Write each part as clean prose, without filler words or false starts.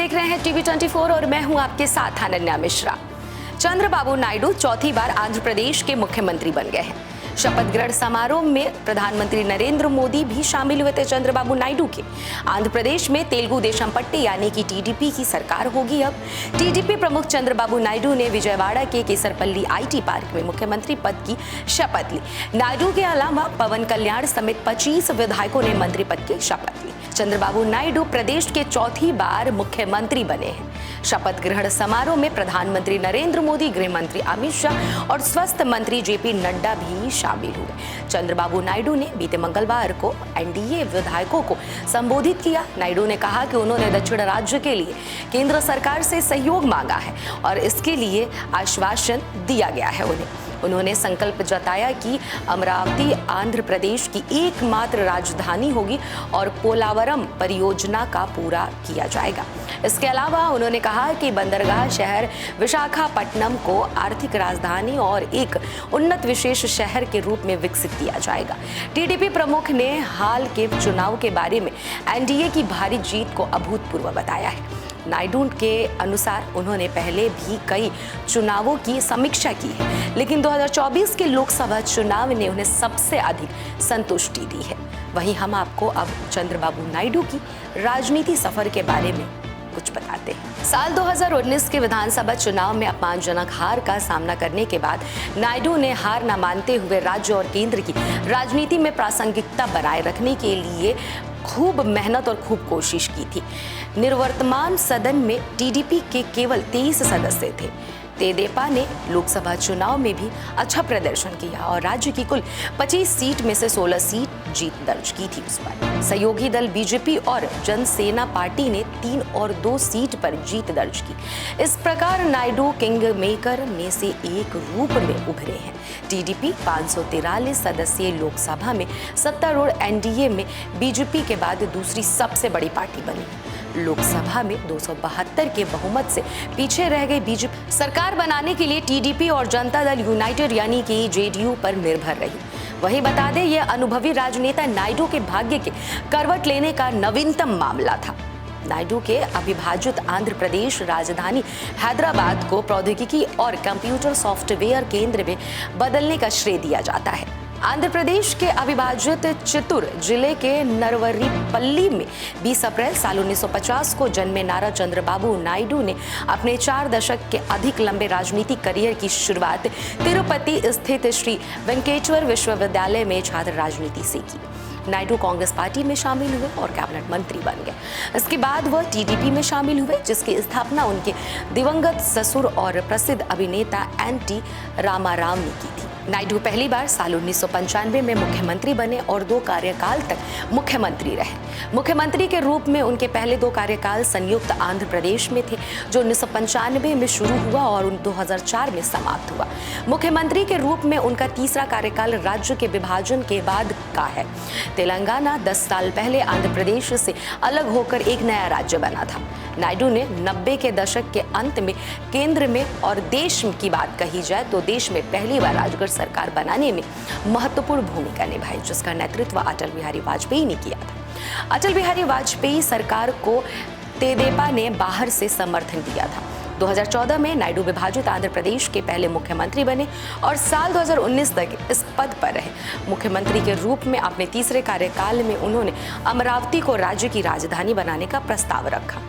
देख रहे हैं टीवी 24 और मैं हूं आपके साथ अनन्या मिश्रा। चंद्रबाबू नायडू चौथी बार आंध्र प्रदेश के मुख्यमंत्री बन गए हैं। शपथ ग्रहण समारोह में प्रधानमंत्री नरेंद्र मोदी भी शामिल हुए थे। चंद्रबाबू नायडू के आंध्र प्रदेश में तेलुगु देशम पट्टी यानी कि टीडीपी की सरकार होगी। अब टीडीपी प्रमुख चंद्रबाबू नायडू ने विजयवाड़ा के केसरपल्ली आईटी पार्क में मुख्यमंत्री पद की शपथ ली। नायडू के अलावा पवन कल्याण समेत 25 विधायकों ने मंत्री पद की शपथ ली। चंद्रबाबू नायडू प्रदेश के चौथी बार मुख्यमंत्री बने हैं। शपथ ग्रहण समारोह में प्रधानमंत्री नरेंद्र मोदी, गृह मंत्री अमित शाह और स्वास्थ्य मंत्री जेपी नड्डा भी शामिल हुए। चंद्रबाबू नायडू ने बीते मंगलवार को एनडीए विधायकों को संबोधित किया। नायडू ने कहा कि उन्होंने दक्षिण राज्य के लिए केंद्र सरकार से सहयोग मांगा है और इसके लिए आश्वासन दिया गया है उन्होंने संकल्प जताया कि अमरावती आंध्र प्रदेश की एकमात्र राजधानी होगी और पोलावरम परियोजना का पूरा किया जाएगा। इसके अलावा उन्होंने कहा कि बंदरगाह शहर विशाखापट्टनम को आर्थिक राजधानी और एक उन्नत विशेष शहर के रूप में विकसित किया जाएगा। टीडीपी प्रमुख ने हाल के चुनाव के बारे में एनडीए की भारी जीत को अभूतपूर्व बताया है। नायडू के अनुसार उन्होंने पहले भी कई चुनावों की समीक्षा की है, लेकिन 2024 के लोकसभा चुनाव ने उन्हें सबसे अधिक संतुष्टि दी है। वहीं हम आपको अब चंद्रबाबू नायडू की राजनीति सफर के बारे में कुछ बताते हैं। साल 2019 के विधानसभा चुनाव में अपमानजनक हार का सामना करने के बाद नायडू ने हार न मानते हुए राज्य और केंद्र की राजनीति में प्रासंगिकता बनाए रखने के लिए खूब मेहनत और खूब कोशिश की थी। निर्वर्तमान सदन में टीडीपी के केवल 23 सदस्य थे। तेदेपा ने लोकसभा चुनाव में भी अच्छा प्रदर्शन किया और राज्य की कुल 25 सीट में से 16 सीट जीत दर्ज की थी उस पर। सहयोगी दल बीजेपी और जनसेना पार्टी ने 3 और 2 सीट पर जीत दर्ज की। इस प्रकार नायडू किंग मेकर में से एक रूप में उभरे हैं। टीडीपी 543 सदस्यीय लोकसभा में सत्तारूढ़ एनडीए में बीजेपी के बाद दूसरी सबसे बड़ी पार्टी बनी। लोकसभा में 272 के बहुमत से पीछे रह गई बीजेपी सरकार बनाने के लिए टीडीपी और जनता दल यूनाइटेड यानी कि जेडीयू पर निर्भर रही। वहीं बता दें, यह अनुभवी राजनेता नायडू के भाग्य के करवट लेने का नवीनतम मामला था। नायडू के अविभाजित आंध्र प्रदेश राजधानी हैदराबाद को प्रौद्योगिकी और कंप्यूटर सॉफ्टवेयर केंद्र में बदलने का श्रेय दिया जाता है। आंध्र प्रदेश के अविभाजित चित्तूर जिले के नरवरीपल्ली में 20 अप्रैल साल 1950 को जन्मे नारा चंद्रबाबू नायडू ने अपने 4 दशक के अधिक लंबे राजनीतिक करियर की शुरुआत तिरुपति स्थित श्री वेंकटेश्वर विश्वविद्यालय में छात्र राजनीति से की। नायडू कांग्रेस पार्टी में शामिल हुए और कैबिनेट मंत्री बन गए। इसके बाद वह टीडीपी में शामिल हुए, जिसकी स्थापना उनके दिवंगत ससुर और प्रसिद्ध अभिनेता एन.टी. रामाराव ने की थी। नायडू पहली बार साल 1995 में मुख्यमंत्री बने और 2 कार्यकाल तक मुख्यमंत्री रहे। मुख्यमंत्री के रूप में उनके पहले 2 कार्यकाल संयुक्त आंध्र प्रदेश में थे, जो 1995 में शुरू हुआ और 2004 में समाप्त हुआ। मुख्यमंत्री के रूप में उनका तीसरा कार्यकाल राज्य के विभाजन के बाद का है। तेलंगाना 10 साल पहले आंध्र प्रदेश से अलग होकर एक नया राज्य बना था। नायडू ने 90 के दशक के अंत में केंद्र में और देश की बात कही जाए तो देश में पहली बार राजगढ़ सरकार बनाने में महत्वपूर्ण भूमिका निभाई, जिसका नेतृत्व अटल बिहारी वाजपेयी ने किया था। अटल बिहारी वाजपेयी सरकार को तेदेपा ने बाहर से समर्थन दिया था। 2014 में नायडू विभाजित आंध्र प्रदेश के पहले मुख्यमंत्री बने और साल 2019 तक इस पद पर रहे। मुख्यमंत्री के रूप में अपने तीसरे कार्यकाल में उन्होंने अमरावती को राज्य की राजधानी बनाने का प्रस्ताव रखा,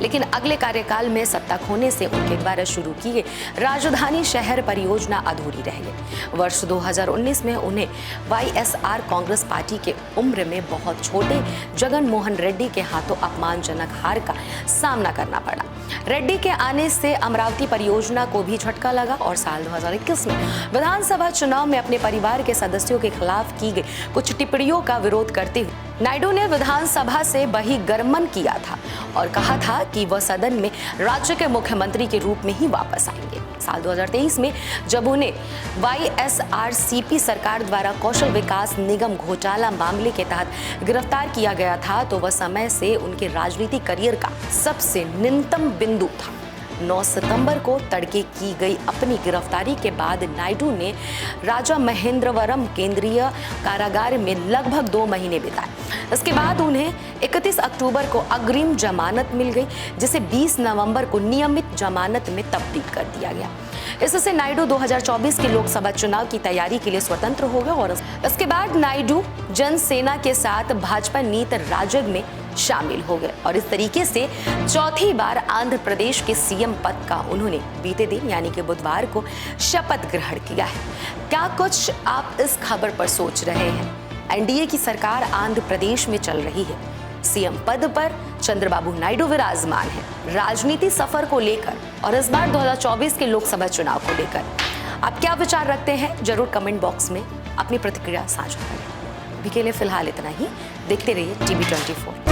लेकिन अगले कार्यकाल में सत्ता खोने से उनके द्वारा शुरू की गई राजधानी शहर परियोजना अधूरी रह गई। वर्ष 2019 में उन्हें वाईएसआर कांग्रेस पार्टी के उम्र में बहुत छोटे जगन मोहन रेड्डी के हाथों अपमानजनक हार का सामना करना पड़ा। रेड्डी के आने से अमरावती परियोजना को भी झटका लगा और साल 2021 में विधानसभा चुनाव में अपने परिवार के सदस्यों के खिलाफ की गई कुछ टिप्पणियों का विरोध करते हुए नायडू ने विधानसभा से बहिर्गमन किया था और कहा था कि वह सदन में राज्य के मुख्यमंत्री के रूप में ही वापस आएंगे। साल 2023 में जब उन्हें वाईएसआरसीपी सरकार द्वारा कौशल विकास निगम घोटाला मामले के तहत गिरफ्तार किया गया था, तो वह समय से उनके राजनीतिक करियर का सबसे निम्नतम बिंदु था। 9 सितंबर को तड़के की गई अपनी गिरफ्तारी के बाद नायडू ने राजा महेंद्रवरम केंद्रीय कारागार में लगभग 2 महीने बिताए। इसके बाद उन्हें 31 अक्टूबर को अग्रिम जमानत मिल गई, जिसे 20 नवंबर को नियमित जमानत में तब्दील कर दिया गया। इससे नायडू 2024 के लोकसभा चुनाव की तैयारी के लिए स्वतंत्र हो गए और इसके बाद नायडू जनसेना के साथ भाजपा नीत राजग में शामिल हो गए और इस तरीके से चौथी बार आंध्र प्रदेश के सीएम पद का उन्होंने बीते दिन यानी कि बुधवार को शपथ ग्रहण किया है। क्या कुछ आप इस खबर पर सोच रहे हैं? एनडीए की सरकार आंध्र प्रदेश में चल रही है, सीएम पद पर चंद्रबाबू नायडू विराजमान है। राजनीति सफर को लेकर और इस बार 2024 के लोकसभा चुनाव को लेकर आप क्या विचार रखते हैं? जरूर कमेंट बॉक्स में अपनी प्रतिक्रिया साझा करें। अभी के लिए फिलहाल इतना ही। देखते रहिए टीवी 24।